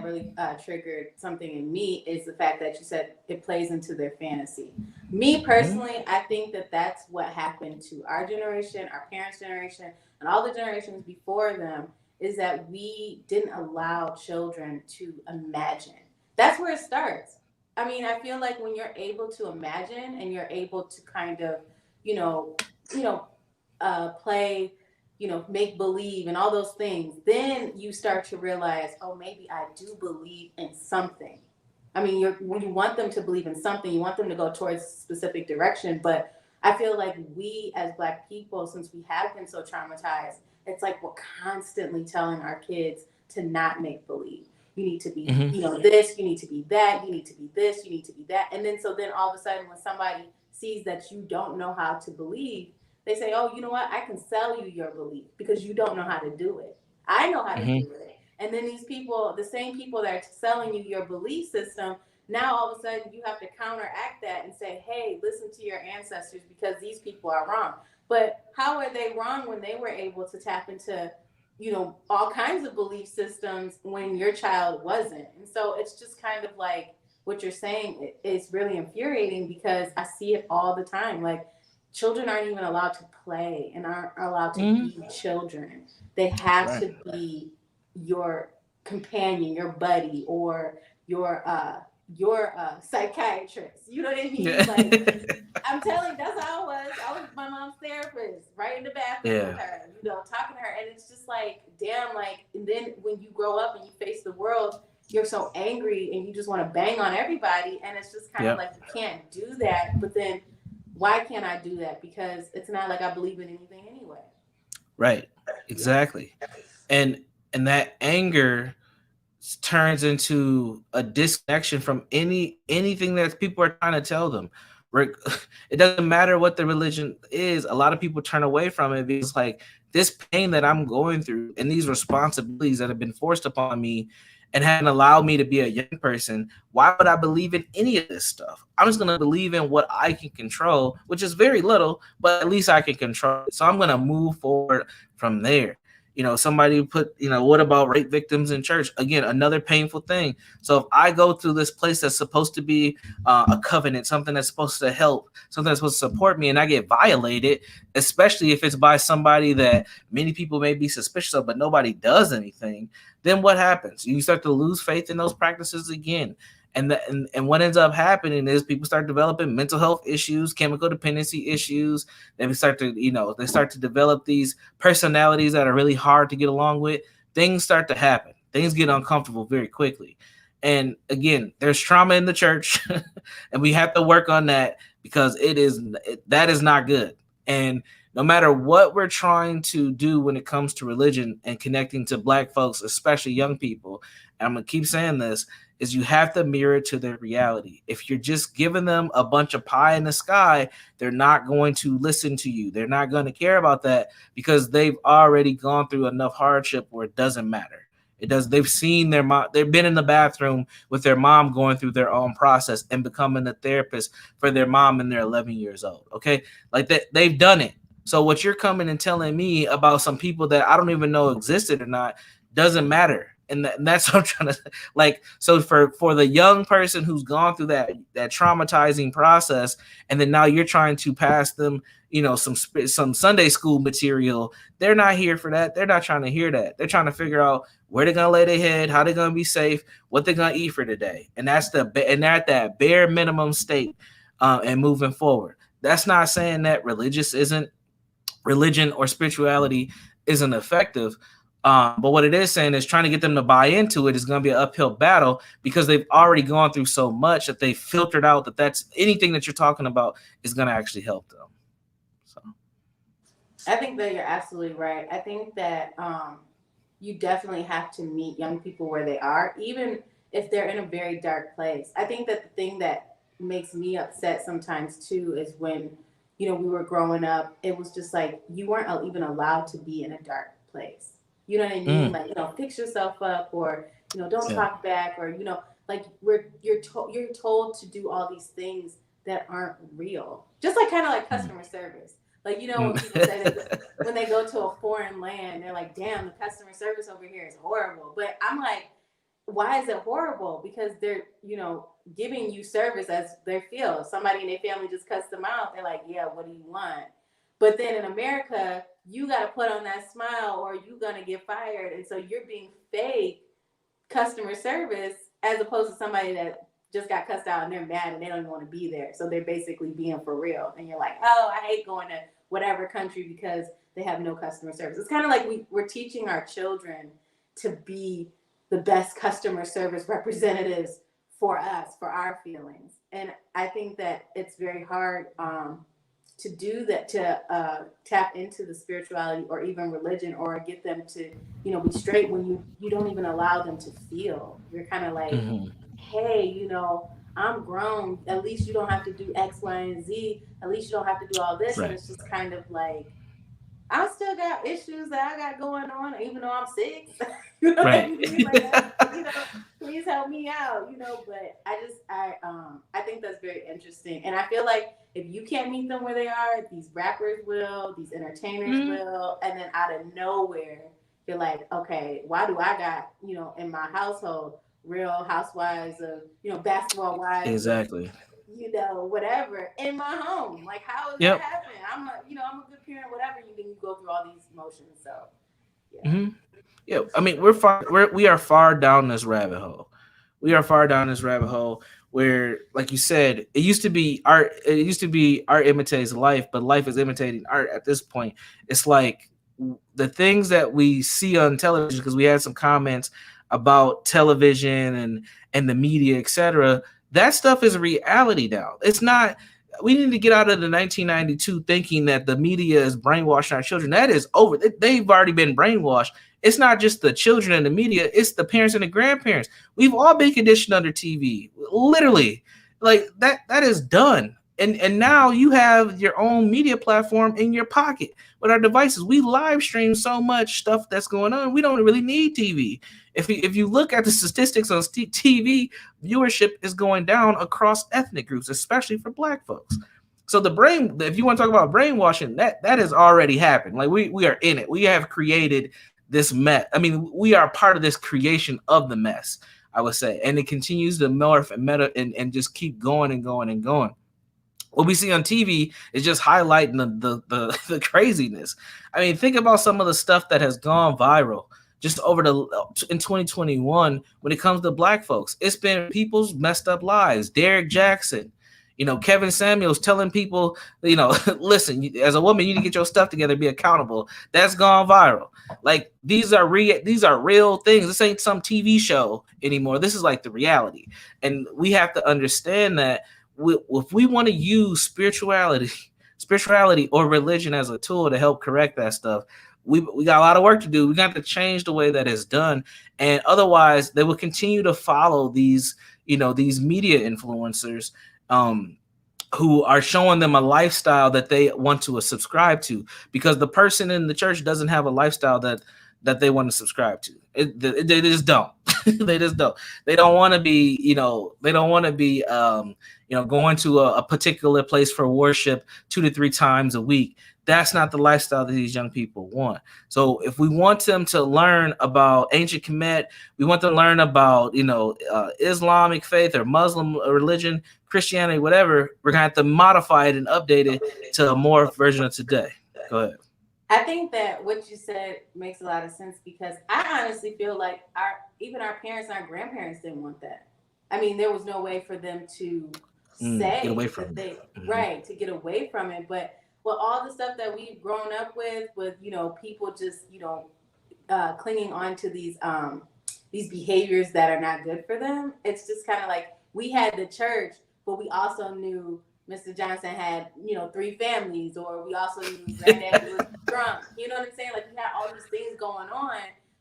really triggered something in me is the fact that you said it plays into their fantasy. Me Mhm. personally, I think that that's what happened to our generation, our parents' generation, and all the generations before them, is that we didn't allow children to imagine. That's where it starts. I mean, I feel like when you're able to imagine and you're able to kind of, you know, you know, play, make believe and all those things, then you start to realize, oh, maybe I do believe in something. I mean, when you want them to believe in something, you want them to go towards a specific direction. But I feel like we as Black people, since we have been so traumatized, it's like we're constantly telling our kids to not make believe. You need to be, Hmm. this, you need to be that, you need to be this, you need to be that. And then so then all of a sudden when somebody sees that you don't know how to believe, they say, oh, you know what? I can sell you your belief because you don't know how to do it. I know how to Hmm. do it. And then these people, the same people that are selling you your belief system, now all of a sudden you have to counteract that and say, hey, listen to your ancestors because these people are wrong. But how are they wrong when they were able to tap into, all kinds of belief systems when your child wasn't? And so it's just kind of like what you're saying is really infuriating because I see it all the time. Like children aren't even allowed to play and aren't allowed to Hmm. be children. They have Right. to be your companion, your buddy, or your psychiatrist. You know what I mean? Yeah. Like I'm telling you, that's how I was. I was my mom's therapist, right in the bathroom with Yeah. her, talking to her. And it's just like, damn, like, and then when you grow up and you face the world, you're so angry and you just want to bang on everybody. And it's just kind of Yep. like, you can't do that. But then why can't I do that? Because it's not like I believe in anything anyway. Right. Yeah. Exactly. And that anger turns into a disconnection from anything that people are trying to tell them. It doesn't matter what the religion is. A lot of people turn away from it because like this pain that I'm going through and these responsibilities that have been forced upon me and haven't allowed me to be a young person, why would I believe in any of this stuff? I'm just going to believe in what I can control, which is very little, but at least I can control it. So I'm going to move forward from there. Somebody put, what about rape victims in church? Again, another painful thing. So if I go through this place that's supposed to be a covenant, something that's supposed to help, something that's supposed to support me, and I get violated, especially if it's by somebody that many people may be suspicious of, but nobody does anything, then what happens? You start to lose faith in those practices again. And what ends up happening is people start developing mental health issues, chemical dependency issues. They start to develop these personalities that are really hard to get along with. Things start to happen. Things get uncomfortable very quickly. And again, there's trauma in the church, and we have to work on that because that is not good. And no matter what we're trying to do when it comes to religion and connecting to Black folks, especially young people, and I'm gonna keep saying this, is you have to mirror it to their reality. If you're just giving them a bunch of pie in the sky, they're not going to listen to you. They're not going to care about that because they've already gone through enough hardship where it doesn't matter. It does. They've seen their mom. They've been in the bathroom with their mom going through their own process and becoming a therapist for their mom when they're 11 years old. Okay, like that. They've done it. So what you're coming and telling me about some people that I don't even know existed or not doesn't matter. And that's what I'm trying to like. So for the young person who's gone through that traumatizing process, and then now you're trying to pass them, some Sunday school material. They're not here for that. They're not trying to hear that. They're trying to figure out where they're gonna lay their head, how they're gonna be safe, what they're gonna eat for today, and they're at that bare minimum state, and moving forward. That's not saying that religion or spirituality isn't effective. But what it is saying is trying to get them to buy into it is going to be an uphill battle because they've already gone through so much that they filtered out that's anything that you're talking about is going to actually help them. So, I think that you're absolutely right. I think that you definitely have to meet young people where they are, even if they're in a very dark place. I think that the thing that makes me upset sometimes too is when, we were growing up, it was just like you weren't even allowed to be in a dark place. You know what I mean? mm, Like, fix yourself up, or don't yeah, talk back, or like you're told to do all these things that aren't real. Just like kind of like mm, customer service. Like, when people say that mm. when they go to a foreign land, they're like, damn, the customer service over here is horrible. But I'm like, why is it horrible? Because they're, giving you service as they feel. If somebody in their family just cuts them out, they're like, yeah, what do you want? But then in America, you got to put on that smile or you're going to get fired. And so you're being fake customer service as opposed to somebody that just got cussed out and they're mad and they don't even want to be there. So they're basically being for real. And you're like, oh, I hate going to whatever country because they have no customer service. It's kind of like we're teaching our children to be the best customer service representatives for us, for our feelings. And I think that it's very hard to do that, to tap into the spirituality or even religion, or get them to, be straight, when you don't even allow them to feel. You're kind of like, Mm-hmm. hey, I'm grown, at least you don't have to do X, Y, and Z, at least you don't have to do all this. And Right. it's just kind of like, I still got issues that I got going on, even though I'm 6. You know what I Right. mean? Like, please help me out. But I think that's very interesting, and I feel like if you can't meet them where they are, these rappers will, these entertainers Mm-hmm. will, and then out of nowhere, you're like, okay, why do I got, in my household, Real Housewives of, Basketball Wives of, Exactly. whatever in my home. Like, how is that Yep. happening? I'm a good parent, whatever. Then you go through all these emotions. So, yeah. Mm-hmm. Yeah. I mean, we are far down this rabbit hole. We are far down this rabbit hole where, like you said, it used to be art. It used to be art imitates life, but life is imitating art at this point. It's like the things that we see on television, because we had some comments about television and the media, etc. That stuff is reality now. It's not. We need to get out of the 1992 thinking that the media is brainwashing our children. That is over. They've already been brainwashed. It's not just the children and the media, it's the parents and the grandparents. We've all been conditioned under TV. Literally. Like that is done. And now you have your own media platform in your pocket with our devices. We live stream so much stuff that's going on. We don't really need TV. If you look at the statistics on TV, viewership is going down across ethnic groups, especially for Black folks. So if you want to talk about brainwashing, that has already happened. Like we are in it. We have created this mess. I mean, we are part of this creation of the mess, I would say. And it continues to morph and meta and just keep going and going and going. What we see on TV is just highlighting the craziness. I mean, think about some of the stuff that has gone viral just over the in 2021 when it comes to Black folks. It's been people's messed up lives. Derek Jackson, Kevin Samuels telling people, listen, as a woman, you need to get your stuff together, be accountable. That's gone viral. Like these are real things. This ain't some TV show anymore. This is like the reality, and we have to understand that if we want to use spirituality or religion as a tool to help correct that stuff, we got a lot of work to do. We got to change the way that it's done, and otherwise they will continue to follow these media influencers who are showing them a lifestyle that they want to subscribe to, because the person in the church doesn't have a lifestyle that they want to subscribe to. They just don't. They just don't. They don't want to be, they don't want to be, going to a particular place for worship 2 to 3 times a week. That's not the lifestyle that these young people want. So if we want them to learn about ancient Kemet, we want them to learn about, Islamic faith or Muslim religion, Christianity, whatever, we're going to have to modify it and update it to a more version of today. Go ahead. I think that what you said makes a lot of sense, because I honestly feel like even our parents and our grandparents didn't want that. I mean, there was no way for them to Get say away from that it. right, to get away from it. But all the stuff that we've grown up with people just clinging on to these behaviors that are not good for them. It's just kind of like we had the church, but we also knew Mr. Johnson had, 3 families, or we also knew his granddaddy was drunk. You know what I'm saying? Like, we had all these things going on,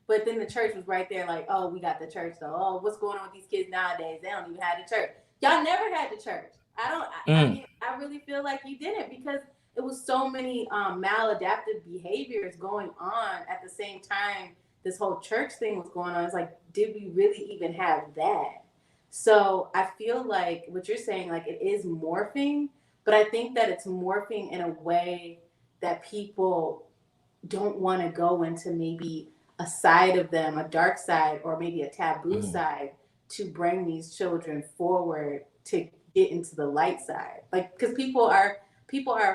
but then the church was right there, like, oh, we got the church, though. Oh, what's going on with these kids nowadays? They don't even have the church. Y'all never had the church. I really feel like you didn't, because it was so many maladaptive behaviors going on at the same time this whole church thing was going on. It's like, did we really even have that? So I feel like what you're saying, like, it is morphing, but I think that it's morphing in a way that people don't want to go into maybe a side of them, a dark side, or maybe a taboo side, to bring these children forward to get into the light side. Like, because people are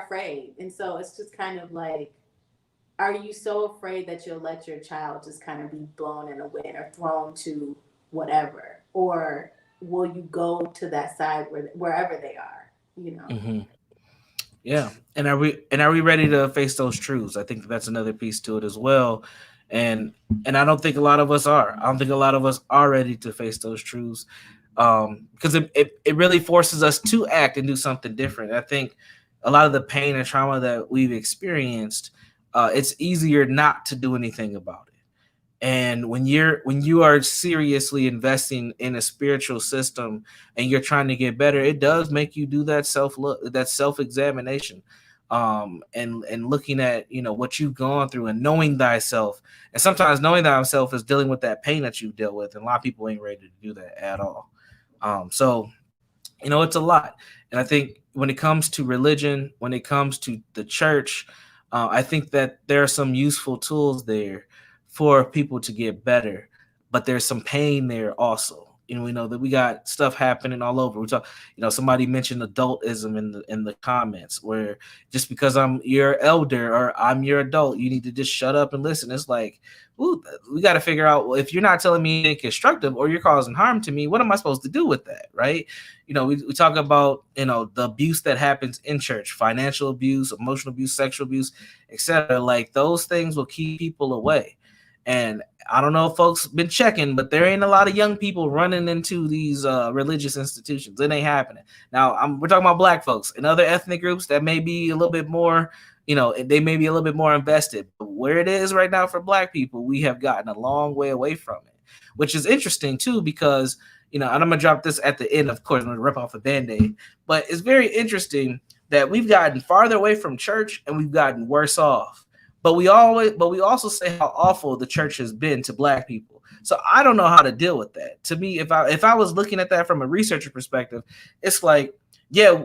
afraid. And so it's just kind of like, are you so afraid that you'll let your child just kind of be blown in a wind or thrown to whatever? Or will you go to that side wherever they are, Yeah, and are we ready to face those truths? I think that's another piece to it as well, and I don't think a lot of us are. I don't think a lot of us are ready to face those truths, because it really forces us to act and do something different. I think a lot of the pain and trauma that we've experienced, it's easier not to do anything about it. And when you are seriously investing in a spiritual system and you're trying to get better, it does make you do that self look, that self examination, and looking at, you know, what you've gone through and knowing thyself. And sometimes knowing thyself is dealing with that pain that you've dealt with, and a lot of people ain't ready to do that at all. So you know, it's a lot. And I think when it comes to religion, when it comes to the church, I think that there are some useful tools there for people to get better, but there's some pain there also. You know, we know that we got stuff happening all over. We talk, you know, somebody mentioned adultism in the comments, where just because I'm your elder or I'm your adult, you need to just shut up and listen. It's like, ooh, we got to figure out, well, if you're not telling me anything constructive or you're causing harm to me, what am I supposed to do with that, right? You know, we talk about, you know, the abuse that happens in church, financial abuse, emotional abuse, sexual abuse, etc. Like those things will keep people away. And I don't know if folks been checking, but there ain't a lot of young people running into these religious institutions. It ain't happening. Now, we're talking about Black folks and other ethnic groups that may be a little bit more, you know, they may be a little bit more invested. But where it is right now for Black people, we have gotten a long way away from it, which is interesting too, because, you know, and I'm gonna drop this at the end, of course, I'm gonna rip off a band-aid, but it's very interesting that we've gotten farther away from church and we've gotten worse off. But we also say how awful the church has been to Black people. So I don't know how to deal with that. To me, if I was looking at that from a researcher perspective, it's like, yeah,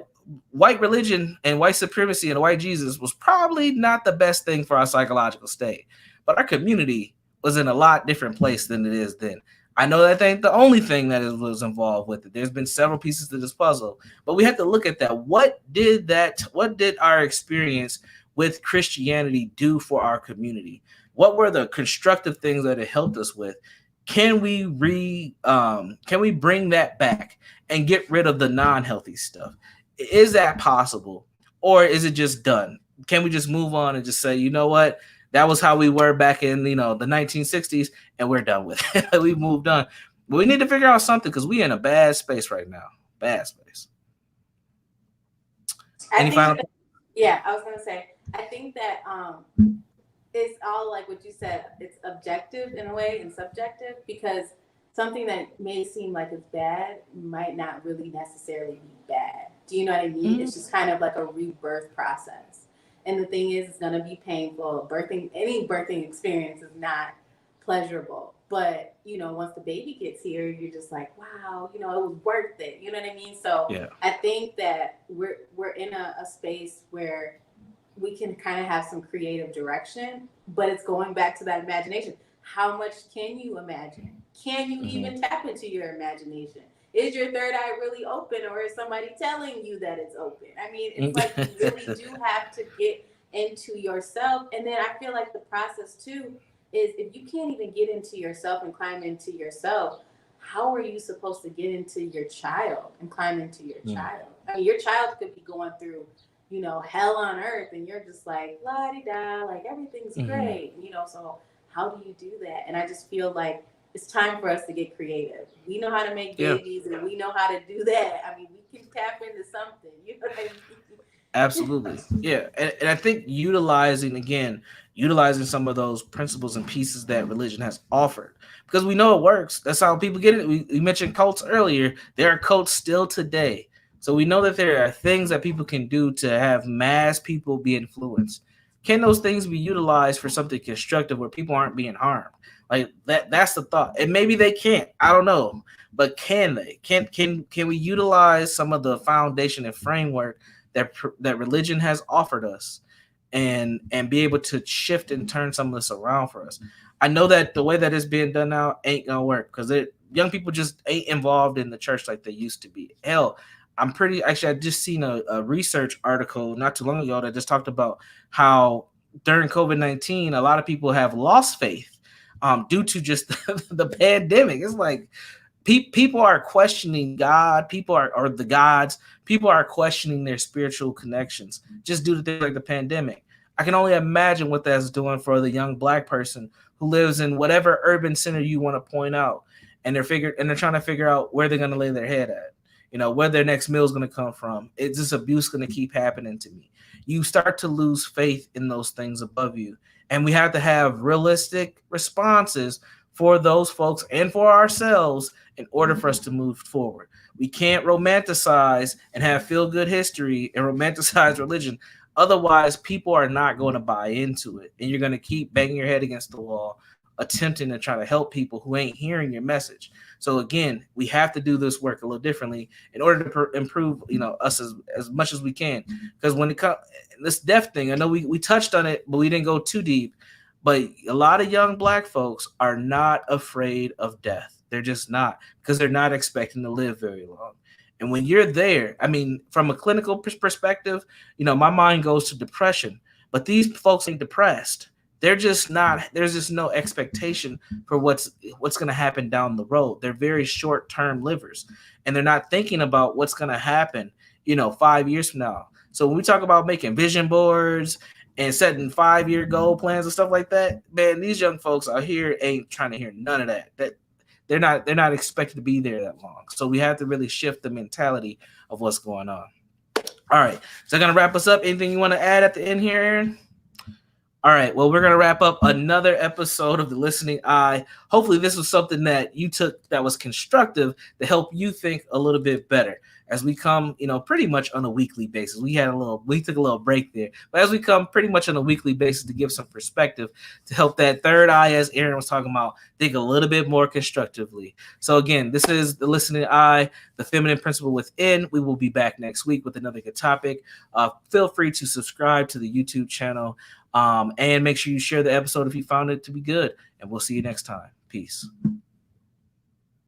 white religion and white supremacy and white Jesus was probably not the best thing for our psychological state. But our community was in a lot different place than it is then. I know that ain't the only thing that was involved with it. There's been several pieces to this puzzle, but we have to look at that. What did our experience with Christianity do for our community? What were the constructive things that it helped us with? Can we bring that back and get rid of the non-healthy stuff? Is that possible, or is it just done? Can we just move on and just say, you know what, that was how we were back in, you know, the 1960s, and we're done with it. We moved on. But we need to figure out something, because we're in a bad space right now. Bad space. Any final? Yeah, I was gonna say, I think that it's all like what you said. It's objective in a way and subjective, because something that may seem like it's bad might not really necessarily be bad. Do you know what I mean? Mm-hmm. It's just kind of like a rebirth process. And the thing is, it's going to be painful. Any birthing experience is not pleasurable. But, you know, once the baby gets here, you're just like, wow, you know, it was worth it. You know what I mean? So yeah. I think that we're in a space where we can kind of have some creative direction, but it's going back to that imagination. How much can you imagine? Can you even tap into your imagination? Is your third eye really open, or is somebody telling you that it's open? I mean, it's like you really do have to get into yourself. And then I feel like the process too is, if you can't even get into yourself and climb into yourself, how are you supposed to get into your child and climb into your child? I mean, your child could be going through, you know, hell on earth, and you're just like, la-di-da, like everything's great, you know, so how do you do that? And I just feel like it's time for us to get creative. We know how to make babies, and we know how to do that. I mean, we can tap into something. You know what I mean? Absolutely. Yeah. And I think utilizing some of those principles and pieces that religion has offered, because we know it works. That's how people get it. We mentioned cults earlier. There are cults still today. So we know that there are things that people can do to have mass people be influenced. Can those things be utilized for something constructive where people aren't being harmed? Like that's the thought. And maybe they can't. I don't know. But can they? Can we utilize some of the foundation and framework that religion has offered us, and be able to shift and turn some of this around for us? I know that the way that it's being done now ain't gonna work, because young people just ain't involved in the church like they used to be. Hell, I just seen a research article not too long ago that just talked about how during COVID-19, a lot of people have lost faith due to just the pandemic. It's like people are questioning God. People are questioning their spiritual connections just due to things like the pandemic. I can only imagine what that's doing for the young Black person who lives in whatever urban center you want to point out, and they're trying to figure out where they're going to lay their head at. where their next meal is going to come from. Is this abuse going to keep happening to me? You start to lose faith in those things above you. And we have to have realistic responses for those folks and for ourselves in order for us to move forward. We can't romanticize and have feel good history and romanticize religion. Otherwise, people are not going to buy into it. And you're going to keep banging your head against the wall, attempting to try to help people who ain't hearing your message. So again, we have to do this work a little differently in order to improve, us as much as we can. Because when it comes this death thing, I know we touched on it, but we didn't go too deep. But a lot of young Black folks are not afraid of death. They're just not, because they're not expecting to live very long. And when you're there, I mean, from a clinical perspective, my mind goes to depression. But these folks ain't depressed. They're just not. There's just no expectation for what's going to happen down the road. They're very short term livers, and they're not thinking about what's going to happen, 5 years from now. So when we talk about making vision boards and setting 5-year goal plans and stuff like that, man, these young folks out here ain't trying to hear none of that. That they're not expected to be there that long. So we have to really shift the mentality of what's going on. All right, so I'm gonna wrap us up. Anything you want to add at the end here, Aaron? All right, well, we're going to wrap up another episode of The Listening Eye. Hopefully this was something that you took that was constructive to help you think a little bit better as we come, pretty much on a weekly basis. We took a little break there, but as we come pretty much on a weekly basis to give some perspective to help that third eye, as Aaron was talking about, think a little bit more constructively. So again, this is The Listening Eye, the feminine principle within. We will be back next week with another good topic. Feel free to subscribe to the YouTube channel. And make sure you share the episode if you found it to be good. And we'll see you next time. Peace.